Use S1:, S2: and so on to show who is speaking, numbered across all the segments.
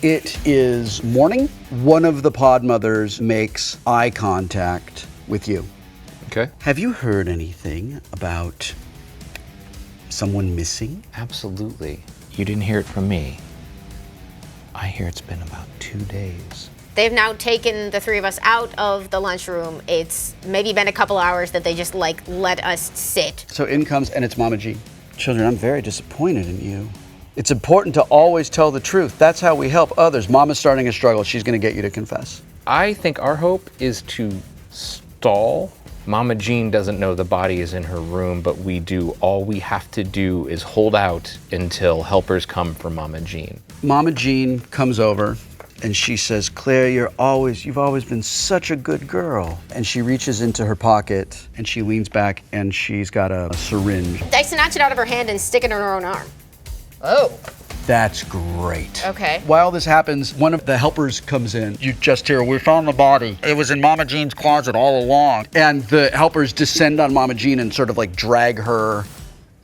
S1: It is morning. One of the pod mothers makes eye contact with you.
S2: Okay.
S1: Have you heard anything about someone missing?
S2: Absolutely. You didn't hear it from me. I hear it's been about 2 days.
S3: They've now taken the three of us out of the lunchroom. It's maybe been a couple hours that they just let us sit.
S1: So in comes, and it's Mama G. Children, I'm very disappointed in you. It's important to always tell the truth. That's how we help others. Mama's starting a struggle. She's gonna get you to confess.
S2: I think our hope is to stall. Mama Jean doesn't know the body is in her room, but we do. All we have to do is hold out until helpers come for Mama Jean.
S1: Mama Jean comes over and she says, Claire, you've always been such a good girl. And she reaches into her pocket and she leans back and she's got a syringe.
S3: I snatch it out of her hand and stick it in her own arm.
S4: Oh.
S1: That's great.
S4: Okay.
S1: While this happens, one of the helpers comes in. You just hear, we found the body. It was in Mama Jean's closet all along. And the helpers descend on Mama Jean and sort of like drag her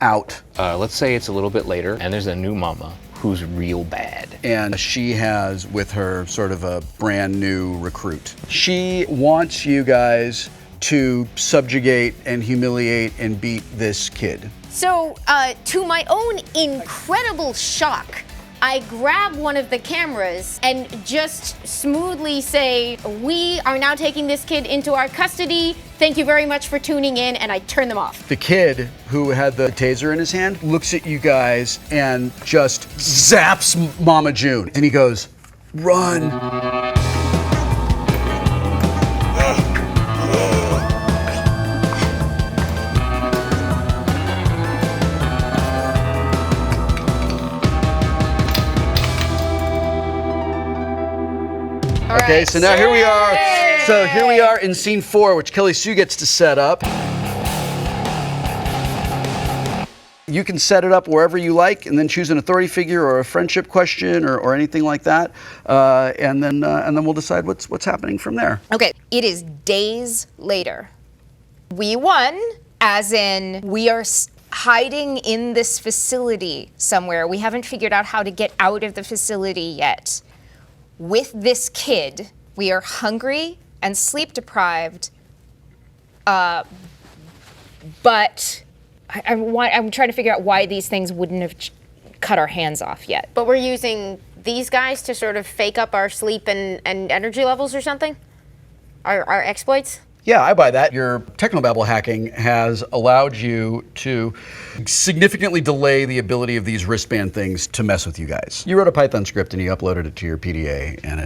S1: out.
S2: Let's say it's a little bit later, and there's a new mama who's real bad.
S1: And she has with her sort of a brand new recruit. She wants you guys to subjugate and humiliate and beat this kid.
S3: So, to my own incredible shock, I grab one of the cameras and just smoothly say, we are now taking this kid into our custody. Thank you very much for tuning in, and I turn them off.
S1: The kid who had the taser in his hand looks at you guys and just zaps Mama June. And he goes, run. Okay, so now here we are. So here we are in scene 4, which Kelly Sue gets to set up. You can set it up wherever you like, and then choose an authority figure or a friendship question or anything like that, and then we'll decide what's happening from there.
S4: Okay, it is days later. We won, as in we are hiding in this facility somewhere. We haven't figured out how to get out of the facility yet. With this kid, we are hungry and sleep deprived, but I'm trying to figure out why these things wouldn't have cut our hands off yet.
S3: But we're using these guys to sort of fake up our sleep and energy levels or something? Our exploits?
S1: Yeah, I buy that. Your technobabble hacking has allowed you to significantly delay the ability of these wristband things to mess with you guys. You wrote a Python script and you uploaded it to your PDA, and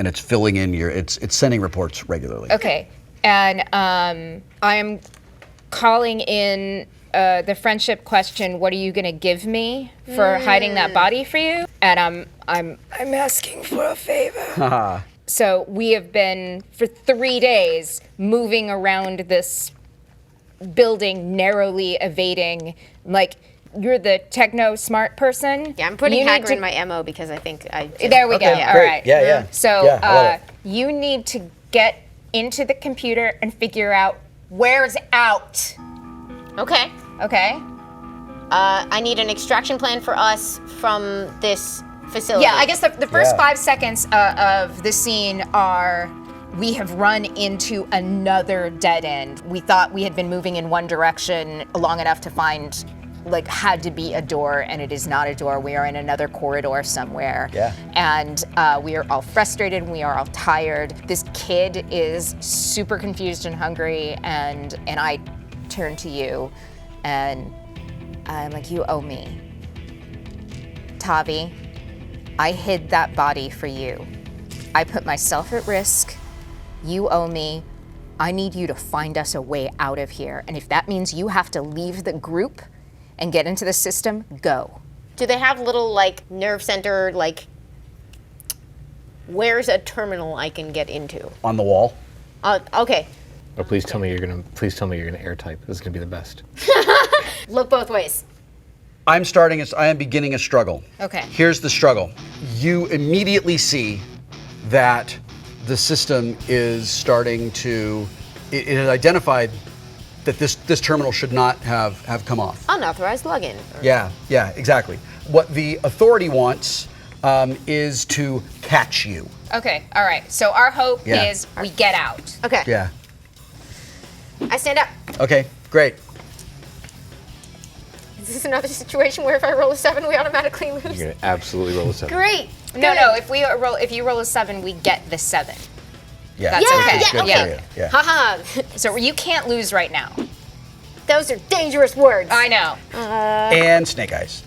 S1: it's filling in it's sending reports regularly.
S4: Okay, and I am calling in the friendship question. What are you gonna give me for hiding that body for you? And I'm asking for a favor. So we have been, for 3 days, moving around this building, narrowly evading, like, you're the techno-smart person.
S3: Yeah, I'm putting hacker in my MO because I think I do.
S4: There we go,
S1: Okay,
S4: all
S1: great.
S4: right.
S1: Yeah.
S4: So
S1: Yeah, I love it.
S4: you need to get into the computer and figure out where's out,
S3: Okay.
S4: okay?
S3: I need an extraction plan for us from this facility.
S4: Yeah, I guess the first
S1: Yeah.
S4: 5 seconds of the scene are, we have run into another dead end. We thought we had been moving in one direction long enough to find, like, had to be a door, and it is not a door. We are in another corridor somewhere.
S1: Yeah.
S4: And we are all frustrated, and we are all tired. This kid is super confused and hungry, and I turn to you, and I'm like, you owe me. Tavi, I hid that body for you. I put myself at risk. You owe me. I need you to find us a way out of here. And if that means you have to leave the group and get into the system, go.
S3: Do they have little, like, nerve center, like, where's a terminal I can get into?
S1: On the wall.
S3: Okay.
S2: Oh, please tell me you're gonna air type. This is gonna be the best.
S3: Look both ways.
S1: I am beginning a struggle.
S4: Okay.
S1: Here's the struggle. You immediately see that the system is starting to, it has identified that this terminal should not have come off.
S3: Unauthorized login.
S1: Yeah, exactly. What the authority wants is to catch you.
S4: Okay, all right. So our hope
S1: Yeah.
S4: is we get out.
S3: Okay.
S1: Yeah.
S3: I stand up.
S1: Okay, great.
S3: Is this another situation where if I roll a 7, we automatically lose?
S2: You're gonna absolutely roll a 7.
S3: Great.
S4: No. If you roll a 7, we get the 7.
S1: Yeah.
S4: That's
S3: Yeah,
S4: okay.
S3: yeah,
S1: Good
S3: okay.
S1: for you. Yeah.
S3: Haha.
S4: So you can't lose right now.
S3: Those are dangerous words.
S4: I know.
S1: And snake eyes.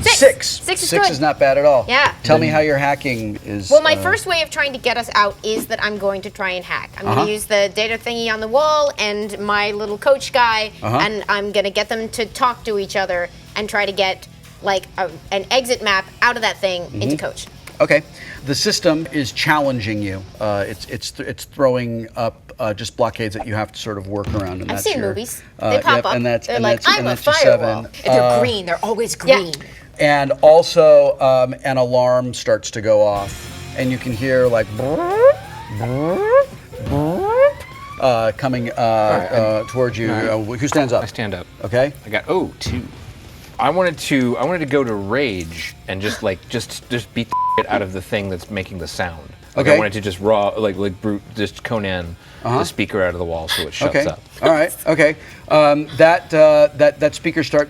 S3: 6. 6 is good.
S1: Is not bad at all.
S3: Yeah.
S1: Tell me how your hacking is.
S3: Well, my first way of trying to get us out is that I'm going to try and hack. I'm going to use the data thingy on the wall and my little coach guy, and I'm going to get them to talk to each other and try to get like an exit map out of that thing into coach.
S1: Okay. The system is challenging you. It's throwing up just blockades that you have to sort of work around. And
S3: I've
S1: that's
S3: seen
S1: your,
S3: movies. They pop up.
S1: And that's,
S3: They're
S1: and
S3: like,
S1: that's,
S3: I'm
S1: and
S3: a
S1: that's your
S3: firewall.
S1: 7.
S4: They're green. They're always green.
S1: And also, an alarm starts to go off, and you can hear like coming towards you. Who stands up?
S2: I stand up.
S1: Okay.
S2: I got 2. I wanted to go to rage and just beat the shit out of the thing that's making the sound. Like
S1: Okay.
S2: I wanted to just brute just Conan the speaker out of the wall so it shuts
S1: Okay.
S2: up.
S1: All right. Okay. That speaker sort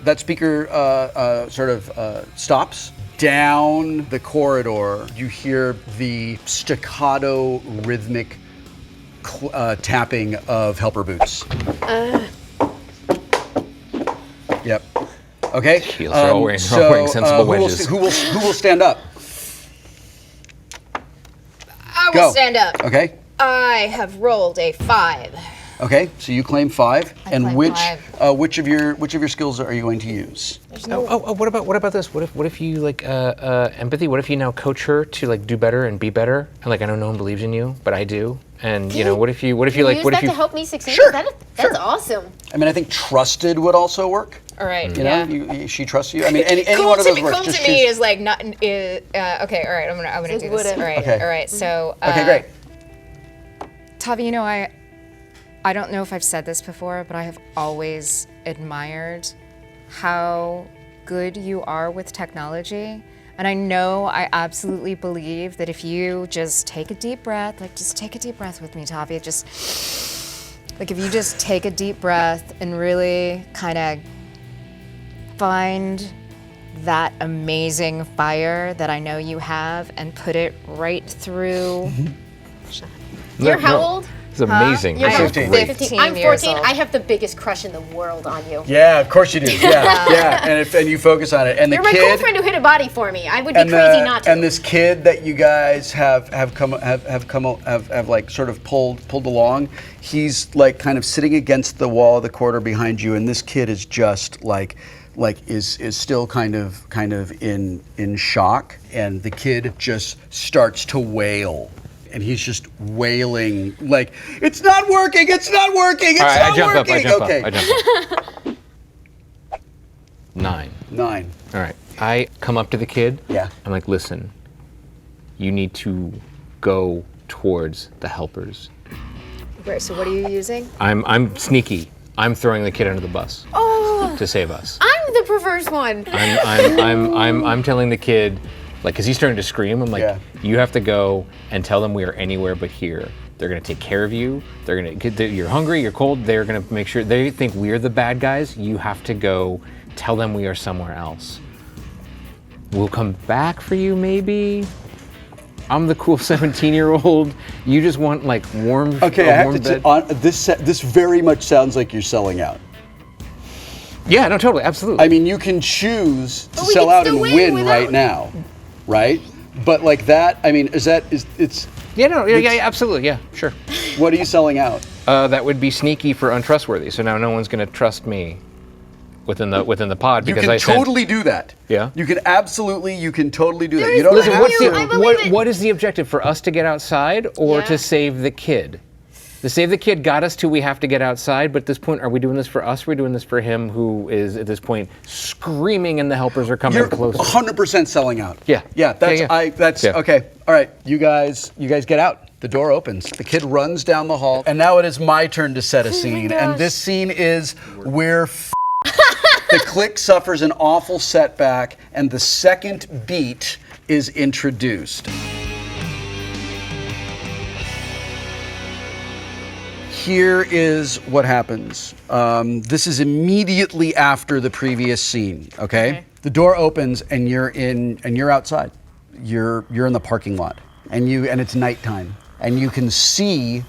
S1: of stops. Down the corridor, you hear the staccato, rhythmic tapping of helper boots. Yep. Okay.
S2: Heels are all wearing sensible wedges.
S1: Who will stand up?
S4: I
S1: Go.
S4: will stand up.
S1: Okay.
S4: I have rolled a 5.
S1: Okay. So you claim 5. And
S4: claim
S1: which
S4: 5.
S1: which of your skills are you going to use?
S2: What about this? What if you like empathy? What if you now coach her to like do better and be better? And like I know no one believes in you, but I do. And you know, what if you
S3: Use that to help me succeed?
S1: Sure,
S3: That's awesome.
S1: I mean, I think trusted would also work.
S4: All right.
S1: You
S4: yeah.
S1: know, she trusts you. I mean, any
S4: Cool
S1: one of
S4: to
S1: those
S4: me,
S1: works.
S4: cool
S1: Just
S4: to me
S1: choose.
S4: is like not. Okay. All right. I'm gonna
S3: Just
S4: do this.
S3: would've.
S4: All right.
S1: Okay.
S4: All right. So.
S1: Okay, great.
S5: Tavi, you know, I don't know if I've said this before, but I have always admired how good you are with technology. And I know I absolutely believe that if you just take a deep breath, like just take a deep breath with me, Tavi, like if you just take a deep breath and really kind of find that amazing fire that I know you have and put it right through.
S3: You're how old?
S2: It's amazing.
S3: You're
S2: This is
S1: 15.
S2: great.
S5: 15
S3: I'm
S5: years
S3: 14.
S5: old.
S3: I have the biggest crush in the world on you.
S1: Yeah, of course you do. Yeah. And you focus on it. And
S3: You're
S1: the
S3: my
S1: kid.
S3: girlfriend who hit a body for me. I would be
S1: and
S3: crazy not to.
S1: And this kid that you guys have like sort of pulled along, he's like kind of sitting against the wall of the corridor behind you, and this kid is just is still kind of in shock, and the kid just starts to wail. And he's just wailing like, it's not working, it's not working, it's
S2: All right,
S1: not
S2: I jump
S1: working.
S2: up. I jump up. 9.
S1: 9.
S2: All right. I come up to the kid.
S1: Yeah.
S2: I'm like, listen, you need to go towards the helpers.
S5: Right, so what are you using?
S2: I'm sneaky. I'm throwing the kid under the bus to save us.
S3: I'm the perverse one.
S2: I'm telling the kid, like, cause he's starting to scream. I'm like,
S1: Yeah.
S2: you have to go and tell them we are anywhere but here. They're gonna take care of you. You're hungry, you're cold. They're gonna make sure they think we're the bad guys. You have to go tell them we are somewhere else. We'll come back for you, maybe. I'm the cool 17-year-old. You just want like warm.
S1: Okay,
S2: a
S1: I have
S2: warm
S1: to.
S2: bed.
S1: This very much sounds like you're selling out.
S2: Yeah, no, totally, absolutely.
S1: I mean, you can choose to
S3: we
S1: sell
S3: can
S1: out
S3: still
S1: and
S3: win
S1: win right
S3: without-
S1: now, right? But like that, I mean, it's.
S2: yeah, absolutely, yeah, sure.
S1: What are you selling out?
S2: That would be sneaky for untrustworthy. So now no one's gonna trust me within the pod
S1: You
S2: because
S1: can
S2: I sent.
S1: totally do that.
S2: Yeah?
S1: You can totally do that.
S3: There
S1: You
S3: is
S1: don't
S2: Listen,
S1: have
S2: what's
S1: to.
S3: I believe it.
S2: what is the objective for us to get outside or
S3: Yeah.
S2: to save the kid? To save the kid got us to we have to get outside, but at this point, are we doing this for us? Or are we doing this for him who is at this point screaming and the helpers are coming
S1: You're
S2: closer?
S1: 100% selling out.
S2: Yeah.
S1: Yeah. That's
S2: Yeah.
S1: That's
S2: Yeah.
S1: okay. All right. You guys get out. The door opens. The kid runs down the hall, and now it is my turn to set a scene. And this scene is the click suffers an awful setback, and the second beat is introduced. Here is what happens. This is immediately after the previous scene. Okay. The door opens and you're outside. You're in the parking lot, and it's nighttime, and you can see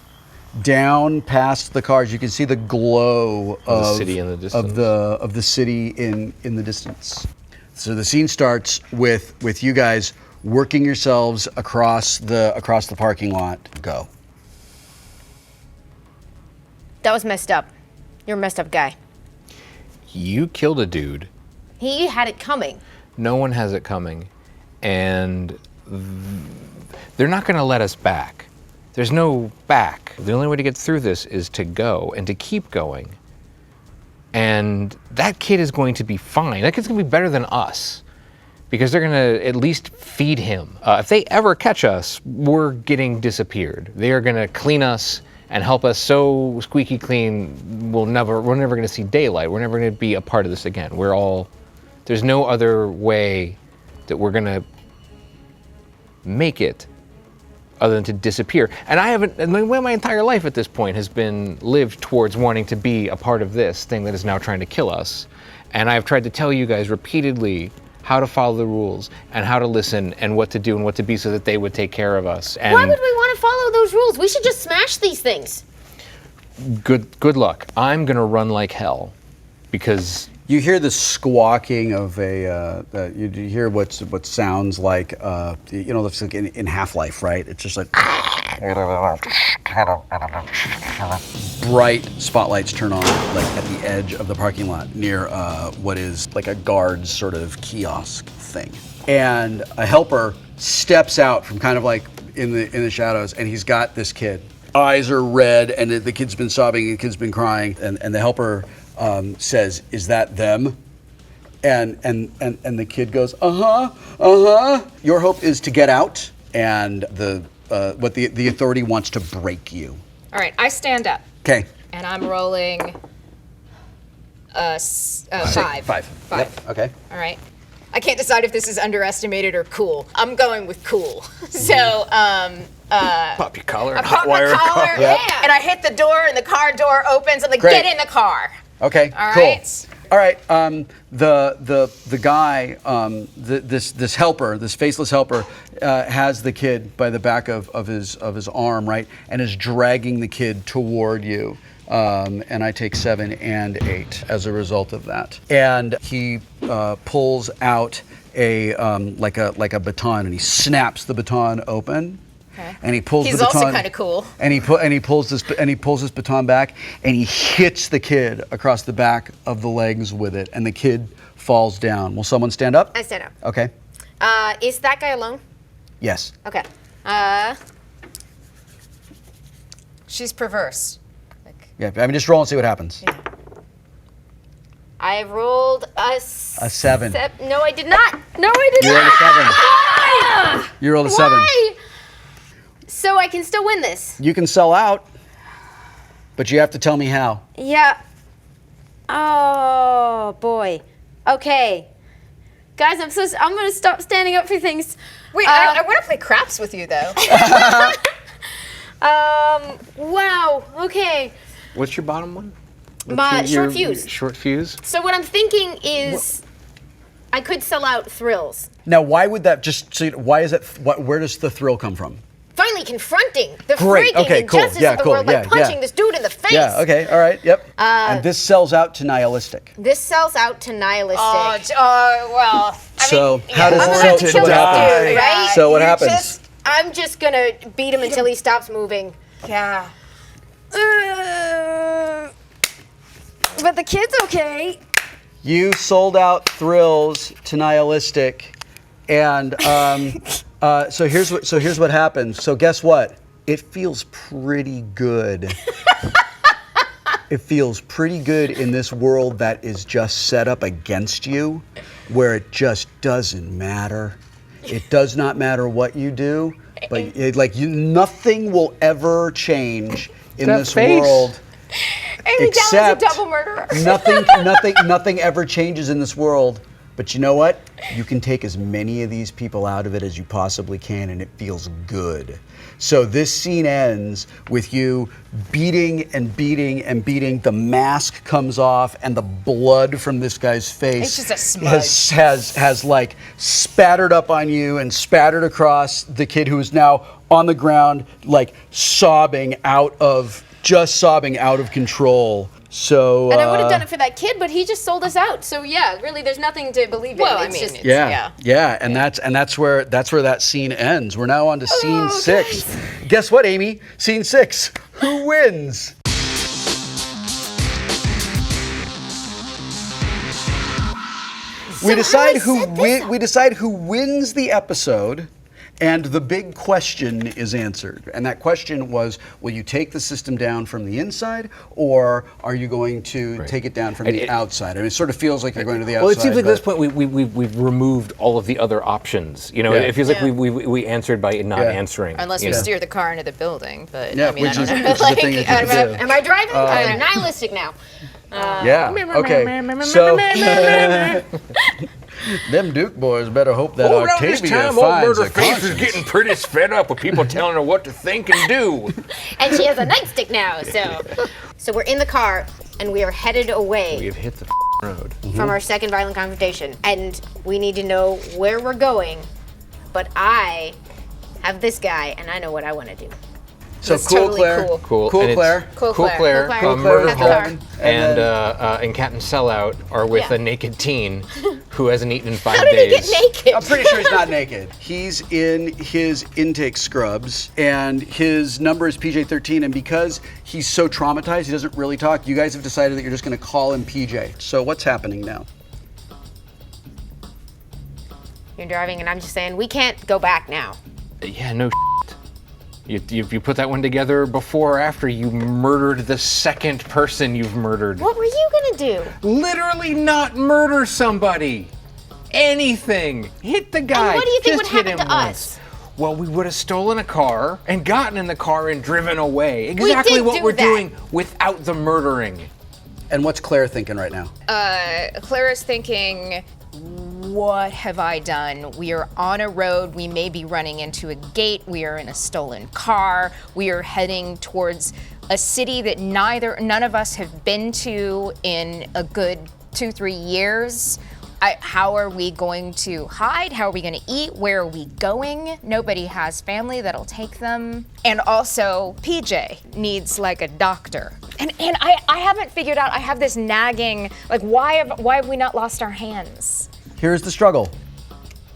S1: down past the cars. You can see the glow of
S2: the city in the distance.
S1: of the city in the distance. So the scene starts with you guys working yourselves across the parking lot. Go.
S3: That was messed up. You're a messed up guy.
S2: You killed a dude.
S3: He had it coming.
S2: No one has it coming. And they're not going to let us back. There's no back. The only way to get through this is to go and to keep going. And that kid is going to be fine. That kid's going to be better than us because they're going to at least feed him. If they ever catch us, we're getting disappeared. They are going to clean us and help us so squeaky clean, we're never going to see daylight. We're never going to be a part of this again. There's no other way that we're going to make it other than to disappear. And my entire life at this point has been lived towards wanting to be a part of this thing that is now trying to kill us. And I've tried to tell you guys repeatedly how to follow the rules and how to listen and what to do and what to be so that they would take care of us. And
S3: Why would we want to follow those rules? We should just smash these things.
S2: good luck. I'm gonna run like hell because
S1: You hear the squawking of you hear what sounds like, it's like in Half-Life, right? It's just like bright spotlights turn on like at the edge of the parking lot near what is like a guard's sort of kiosk thing. And a helper steps out from kind of like in the shadows, and he's got this kid. Eyes are red, and the kid's been sobbing, and the kid's been crying, and the helper says, "Is that them?" And the kid goes, "Uh-huh. Your hope is to get out, and the authority wants to break you."
S4: All right, I stand up.
S1: Okay.
S4: And I'm rolling five.
S1: Five. Yep. Okay.
S4: All right. I can't decide if this is underestimated or cool. I'm going with cool. So,
S2: pop your collar
S4: I
S2: and
S4: pop
S2: hot
S4: my
S2: wire.
S4: collar,
S1: Yep.
S4: and I hit the door, and the car door opens. I'm like,
S1: Great.
S4: get in the car.
S1: Okay.
S4: All
S1: cool.
S4: right.
S1: All right. The guy, this helper, this faceless helper, has the kid by the back of his arm, right, and is dragging the kid toward you. And I take 7 and 8 as a result of that. And he pulls out a like a baton, and he snaps the baton open.
S4: Okay.
S1: And he pulls
S4: He's
S1: the baton.
S4: also kinda cool.
S1: And he pulls this baton back, and he hits the kid across the back of the legs with it, and the kid falls down. Will someone stand up?
S3: I stand up.
S1: Okay.
S3: Is that guy alone?
S1: Yes.
S3: Okay.
S4: She's perverse.
S1: Yeah. I mean, just roll and see what happens.
S4: Yeah.
S3: I rolled a
S1: 7.
S3: No, I did not. No, I did
S1: You rolled
S3: not.
S1: a 7. You rolled a 7.
S3: Why? So I can still win this.
S1: You can sell out, but you have to tell me how.
S3: Yeah. Oh boy. Okay. Guys, I'm gonna stop standing up for things.
S4: Wait, I want to play craps with you, though.
S3: Wow. Okay.
S2: What's your bottom one?
S3: My short fuse.
S2: Short fuse.
S3: So what I'm thinking is, I could sell out thrills.
S1: Now, why would that why is that? Where does the thrill come from?
S3: Finally confronting the
S1: Great.
S3: freaking
S1: Okay, cool.
S3: injustice
S1: Yeah,
S3: of the
S1: cool.
S3: world by
S1: Yeah,
S3: punching
S1: yeah.
S3: this dude in the face.
S1: Yeah. Okay. All right. Yep. And this sells out to nihilistic.
S3: This sells out to nihilistic.
S4: Well.
S1: So
S4: I mean,
S1: how does
S3: I'm gonna
S1: so,
S3: have to
S1: so
S3: kill
S1: what
S3: this
S1: happens?
S3: dude, right?
S1: So what happens?
S3: I'm just gonna beat him until he stops moving.
S4: Yeah.
S3: But the kid's okay.
S1: You sold out thrills to nihilistic, and so here's what happens. So guess what? It feels pretty good. It feels pretty good in this world that is just set up against you, where it just doesn't matter. It does not matter what you do, but nothing will ever change in
S2: That
S1: this
S2: face.
S1: world.
S3: Amy Dallen's a
S1: Except
S3: double murderer.
S1: nothing ever changes in this world But you know what? You can take as many of these people out of it as you possibly can, and it feels good. So this scene ends with you beating and beating and beating. The mask comes off, and the blood from this guy's face
S5: It's just a smudge.
S1: has like spattered up on you and spattered across the kid who is now on the ground, like sobbing out of control. So
S3: And I would have done it for that kid, but he just sold us out. So yeah, really, there's nothing to believe in.
S4: Well, I
S3: It's
S4: mean,
S3: just,
S4: it's-
S1: yeah, and that's where that scene ends. We're now on to scene 6. Guess what, Amy? Scene 6. Who wins? We decide who wins the episode. And the big question is answered. And that question was, will you take the system down from the inside, or are you going to take it down from the outside? I mean, it sort of feels like you're going to the outside.
S2: Well, it seems like at this point we've removed all of the other options. You know,
S1: Yeah.
S2: it feels like we answered by not answering.
S4: Unless we steer the car into the building, but
S1: Yeah,
S4: I mean,
S1: which
S4: I
S1: is
S4: don't
S1: the
S4: know.
S1: thing that you can do.
S3: am I driving? I'm nihilistic now.
S1: Yeah. Okay. So them Duke boys better hope that Octavia finds a conscience.
S2: getting pretty fed up with people telling her what to think and do.
S3: And she has a nightstick now, so we're in the car and we are headed away
S2: We have hit the road.
S3: from our second violent confrontation, and we need to know where we're going. But I have this guy, and I know what I want to do.
S1: So
S4: That's
S1: cool,
S4: totally
S1: Claire.
S4: cool.
S1: Cool,
S2: And it's
S1: Claire.
S4: Cool
S2: Cool
S4: Claire.
S2: Claire,
S3: Cool Claire.
S2: Murder
S3: Cool Claire.
S2: Hulk,
S1: And
S2: and Captain Sellout are with
S3: Yeah.
S2: a naked teen who hasn't eaten in 5
S3: How did
S2: days.
S3: he get naked?
S1: I'm pretty sure he's not naked. He's in his intake scrubs, and his number is PJ13. And because he's so traumatized, he doesn't really talk. You guys have decided that you're just going to call him PJ. So what's happening now?
S3: You're driving, and I'm just saying we can't go back now.
S2: Yeah, no. You put that one together before or after you murdered the second person you've murdered.
S3: What were you gonna do?
S2: Literally not murder somebody. Anything. Hit the guy.
S3: And what do you think
S2: Just
S3: would
S2: hit
S3: happen
S2: him
S3: to
S2: once.
S3: us?
S2: Well, we would have stolen a car and gotten in the car and driven away. Exactly
S3: did
S2: what
S3: do
S2: we're
S3: that.
S2: doing without the murdering.
S1: And what's Claire thinking right now?
S4: Clara's thinking, what have I done? We are on a road. We may be running into a gate. We are in a stolen car. We are heading towards a city that none of us have been to in a good 2-3 years. How are we going to hide? How are we going to eat? Where are we going? Nobody has family that'll take them. And also, PJ needs like a doctor. And I haven't figured out, I have this nagging, like why have we not lost our hands?
S1: Here's the struggle.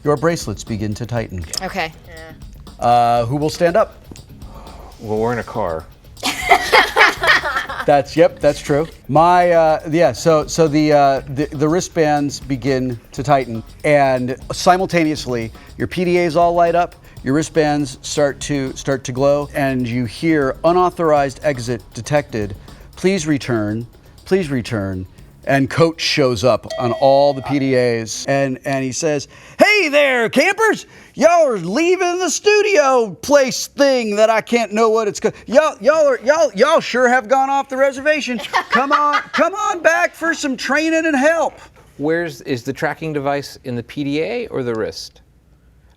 S1: Your bracelets begin to tighten.
S4: Okay.
S1: Who will stand up?
S2: Well, we're in a car.
S1: That's true. So the wristbands begin to tighten, and simultaneously your PDAs all light up, your wristbands start to glow, and you hear unauthorized exit detected. Please return. And Coach shows up on all the PDAs, and he says, "Hey there, campers! Y'all are leaving the studio place thing that I can't know what it's called. Y'all sure have gone off the reservation. Come on back for some training and help."
S2: Is the tracking device in the PDA or the wrist?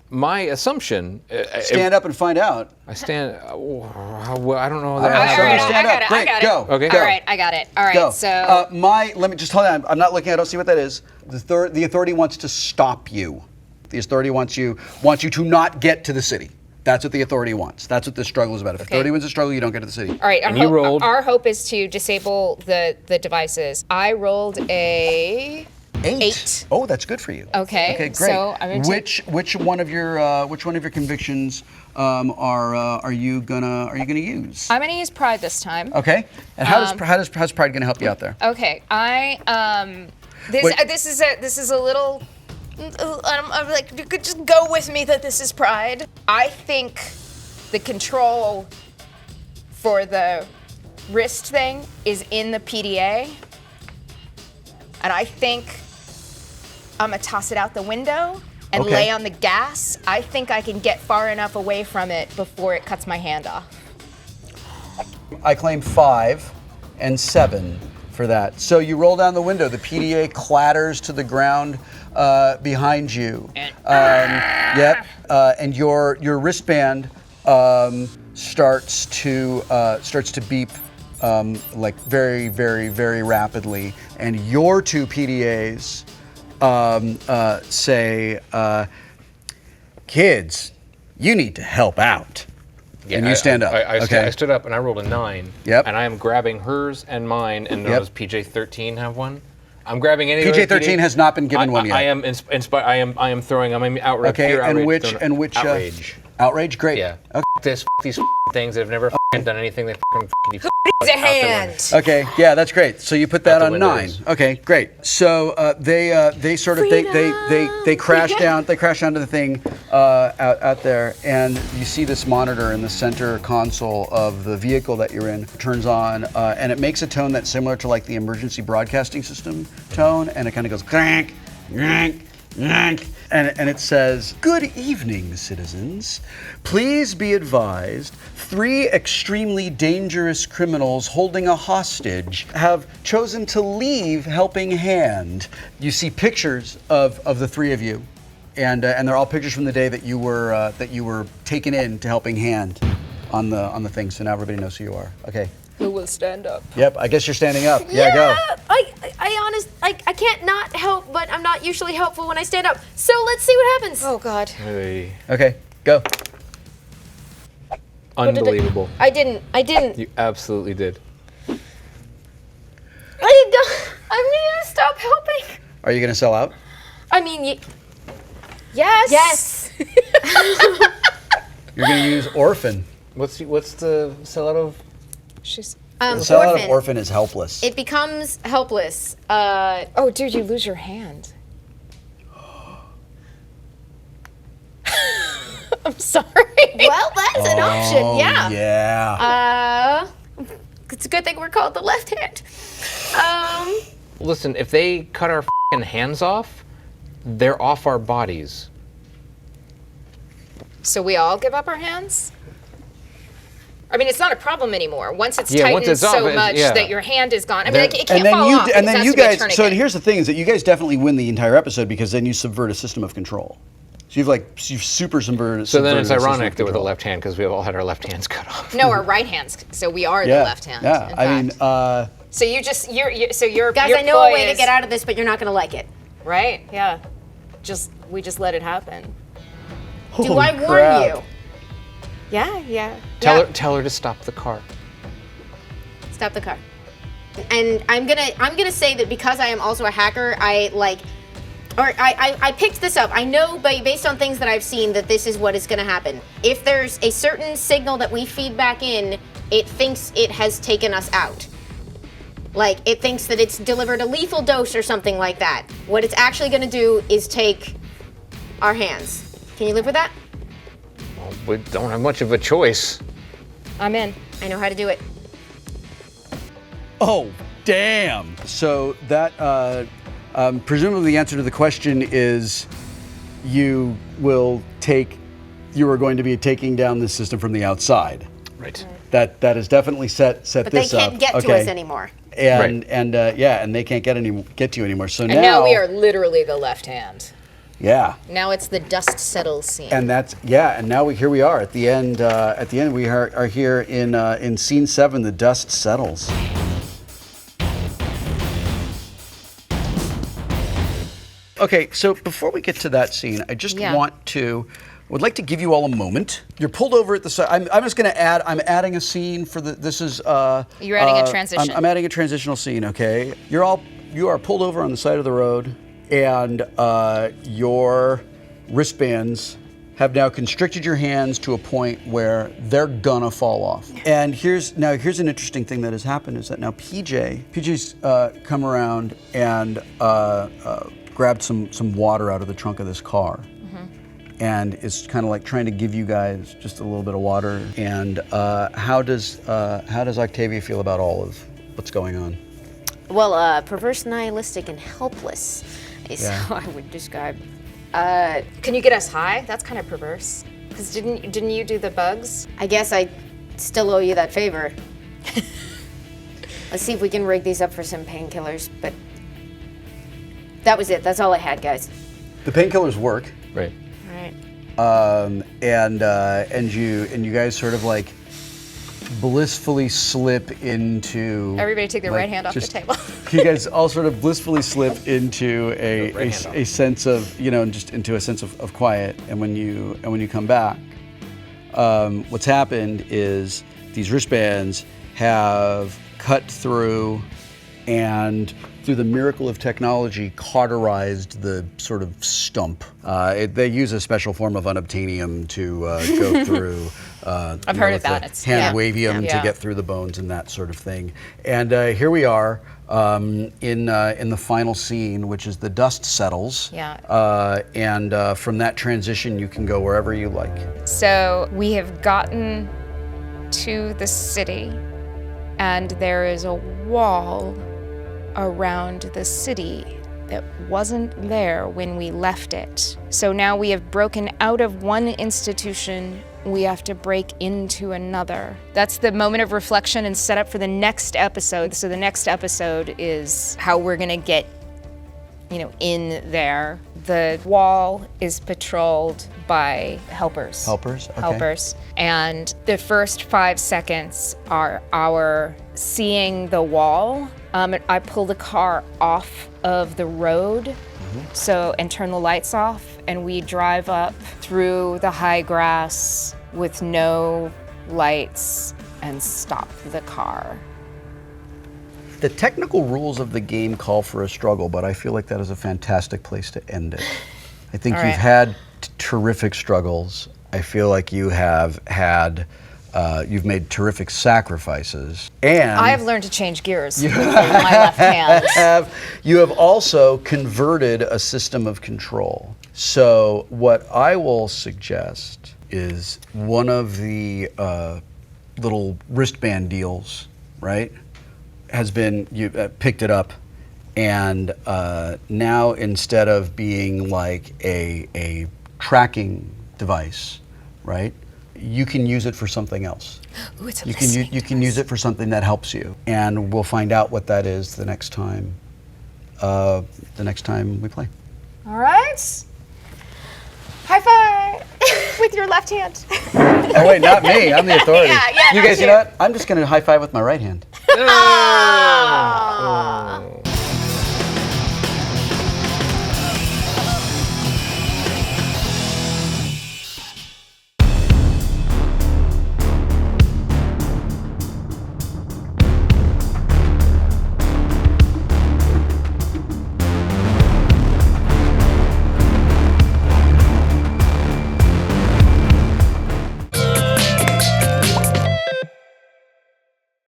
S2: My assumption.
S1: Stand up and find out.
S2: I stand. Well, I don't know that.
S1: All right,
S2: I
S1: somebody
S2: have
S1: stand
S4: I
S1: up.
S4: got it,
S1: Great,
S4: I got
S1: go.
S4: it.
S2: Okay,
S1: go.
S4: All right, I got it. All right,
S1: Go.
S4: so
S1: Let me just hold on. I'm not looking. I don't see what that is. The authority wants to stop you. The authority wants you to not get to the city. That's what the authority wants. That's what this struggle is about. If authority wins a struggle, you don't get to the city.
S4: all right,
S2: And you rolled.
S4: our hope is to disable the devices. I rolled a 8.
S1: Oh, that's good for you.
S4: Okay,
S1: Okay, great.
S4: so I'm gonna
S1: which one of your convictions are you gonna use?
S4: I'm gonna use pride this time.
S1: Okay. And how's pride gonna help you out there?
S4: Okay,
S1: Wait.
S4: this is a little. I'm like, you could just go with me that this is pride. I think the control for the wrist thing is in the PDA, and I think I'm gonna toss it out the window and
S1: Okay.
S4: lay on the gas. I think I can get far enough away from it before it cuts my hand off.
S1: I claim 5 and 7 for that. So you roll down the window. The PDA clatters to the ground behind you. Yep. And your wristband starts to beep like very, very, very rapidly, and your two PDAs say, "Kids, you need to help out."
S2: Yeah,
S1: and you stand up.
S2: I
S1: okay.
S2: stood up and I rolled a 9.
S1: Yep.
S2: And I am grabbing hers and mine. And
S1: Yep.
S2: does PJ-13 have one? I'm grabbing any.
S1: PJ-13 has not been given one yet.
S2: I am inspired. I am throwing. I'm outrage.
S1: Okay.
S2: Pure
S1: And
S2: outrage,
S1: which
S2: outrage?
S1: Outrage. Great.
S2: Yeah.
S1: Okay.
S2: These things that have never done anything. They
S4: Needs a hand.
S1: Okay, yeah, that's great. So you put that
S2: Out the
S1: on 9.
S2: windows.
S1: Okay, great. So they sort of they crash down. They crash down to the thing out there, and you see this monitor in the center console of the vehicle that you're in turns on, and it makes a tone that's similar to like the emergency broadcasting system tone, and it kind of goes crank, crank. And it says, "Good evening, citizens. Please be advised, 3 extremely dangerous criminals holding a hostage have chosen to leave Helping Hand." You see pictures of the 3 of you, and they're all pictures from the day that you were taken in to Helping Hand on the thing. So now everybody knows who you are. Okay.
S5: Who will stand up?
S1: Yep. I guess you're standing up. Yeah, go.
S3: I can't not help, but I'm not usually helpful when I stand up. So let's see what happens.
S4: Oh God.
S2: Hey.
S1: Okay. Go.
S2: Unbelievable.
S3: I didn't.
S2: You absolutely did.
S3: I'm gonna stop helping.
S1: Are you gonna sell out?
S3: I mean,
S4: Yes.
S3: yes.
S1: You're gonna use orphan.
S2: What's the sellout of?
S4: She's.
S1: The sellout of orphan is helpless.
S3: It becomes helpless.
S4: Oh, dude, you lose your hand. I'm sorry.
S3: Well, that's an option. Yeah.
S1: Yeah.
S3: It's a good thing we're called the left hand.
S2: Listen, if they cut our f***ing hands off, they're off our bodies.
S4: So we all give up our hands? I mean, it's not a problem anymore. Once it's
S2: Yeah,
S4: tightened
S2: once it's off,
S4: so
S2: it's-
S4: much
S2: yeah.
S4: that your hand is gone. I mean, it can't
S1: and then
S4: fall
S1: you
S4: off.
S1: and
S4: it
S1: then
S4: has
S1: you
S4: to be a
S1: guys. So
S4: tourniquet.
S1: here's the thing: is that you guys definitely win the entire episode because then you subvert a system of control. So you've super subverted.
S2: So then it's
S1: subverted a system
S2: ironic
S1: of
S2: that with the
S1: control.
S2: left hand, because we have all had our left hands cut off.
S4: No, our right hands. So we are
S1: Yeah.
S4: the left hand.
S1: Yeah.
S4: in
S1: I mean,
S4: fact. So you just you're
S3: Guys,
S4: your
S3: I know a
S4: ploy
S3: way to
S4: is-
S3: get out of this, but you're not gonna like it.
S4: Right? Yeah. We just let it happen.
S3: Do
S1: holy
S3: I warn
S1: crap.
S3: you?
S4: Yeah.
S2: Tell her to stop the car.
S3: Stop the car. And I'm gonna say that because I am also a hacker, I picked this up. I know based on things that I've seen that this is what is gonna happen. If there's a certain signal that we feed back in, it thinks it has taken us out. Like it thinks that it's delivered a lethal dose or something like that. What it's actually gonna do is take our hands. Can you live with that?
S2: Well, we don't have much of a choice.
S4: I'm in.
S3: I know how to do it.
S1: Oh, damn. So that presumably the answer to the question is you are going to be taking down the system from the outside.
S2: Right.
S1: That is definitely set
S3: But they
S1: this up.
S3: can't get to
S1: okay.
S3: us anymore.
S1: And they can't get to you anymore. So
S4: And now we are literally the left hand.
S1: Yeah.
S4: Now it's the dust settles scene.
S1: And and now here we are at the end. At the end, we are here in scene 7. The dust settles. Okay, so before we get to that scene, I just would like to give you all a moment. You're pulled over at the side. I'm just going to I'm adding a scene for this is.
S4: You're adding a transition.
S1: I'm adding a transitional scene. Okay, you are pulled over on the side of the road, and your wristbands have now constricted your hands to a point where they're gonna fall off. And here's an interesting thing that has happened is that now PJ's come around and grabbed some water out of the trunk of this car. And is kind of like trying to give you guys just a little bit of water. And how does Octavia feel about all of what's going on?
S3: Well, perverse, nihilistic, and helpless is how I would describe.
S4: Can you get us high? That's kind of perverse. Because didn't you do the bugs?
S3: I guess I still owe you that favor. Let's see if we can rig these up for some painkillers. But that was it. That's all I had, guys.
S1: The painkillers work.
S2: Right.
S3: All right.
S1: And you guys sort of like blissfully slip into.
S5: Everybody take their
S1: like,
S5: right hand off the
S1: just-
S5: table.
S1: You guys all sort of blissfully slip into a sense of, just into a sense of quiet. And when you come back, what's happened is these wristbands have cut through and through the miracle of technology, cauterized the sort of stump. They use a special form of unobtainium to go through.
S5: I've heard of that. It's
S1: Hand wavium to
S5: Yeah.
S1: get through the bones and that sort of thing. And here we are in the final scene, which is the dust settles.
S5: Yeah.
S1: And from that transition, you can go wherever you like.
S5: So we have gotten to the city, and there is a wall around the city that wasn't there when we left it. So now we have broken out of one institution, we have to break into another. That's the moment of reflection and set up for the next episode. So the next episode is how we're gonna get, in there. The wall is patrolled by helpers.
S1: Helpers? Okay.
S5: Helpers. And the first 5 seconds are our seeing the wall. I pull the car off of the road and turn the lights off, and we drive up through the high grass with no lights and stop the car.
S1: The technical rules of the game call for a struggle, but I feel like that is a fantastic place to end it. I think
S5: All
S1: you've
S5: right.
S1: had terrific struggles. I feel like you have had, you've made terrific sacrifices. And
S5: I have learned to change gears with my left hand.
S1: you have also converted a system of control. So what I will suggest is one of the little wristband deals, right, has been, you picked it up, and now instead of being like a tracking device, right, you can use it for something else.
S5: Ooh, it's a
S1: You can use it for something that helps you, and we'll find out what that is the next time we play.
S5: All right. High five with your left hand.
S1: Oh wait, not me. I'm the authority.
S5: Yeah,
S1: you
S5: not
S1: guys, you know what? I'm just gonna high five with my right hand.
S2: Oh.